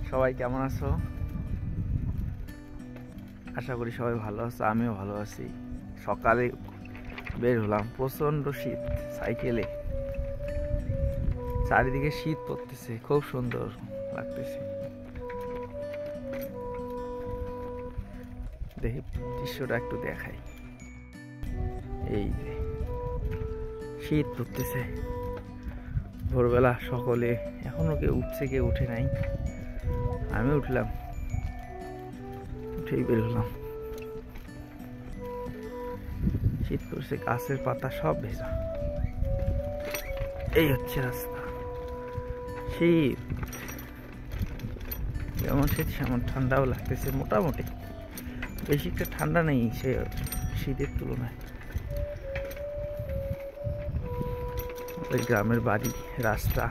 সবাই কেমন আছো? আশা করি সবাই ভালো আছো, আমিও ভালো আছি। সকালে বের হলাম, প্রচন্ড শীত, সাইকেলে চারিদিকে শীত পড়তেছে, খুব সুন্দর লাগতেছে। দেখি দৃশ্যটা একটু দেখাই। এই যে শীত পড়তেছে, ভোরবেলা সকলে এখনো কেউ উঠছে, কেউ উঠে নাই। আমি উঠলাম, উঠেই বের হলাম। শীত পড়ছে, গাছের পাতা সব ভেজা। এই হচ্ছে রাস্তা। শীত যেমন শীত সেমন ঠান্ডাও লাগতেছে, মোটামুটি বেশি একটা ঠান্ডা নেই সে শীতের তুলনায়। গ্রামের বাড়ি, রাস্তা।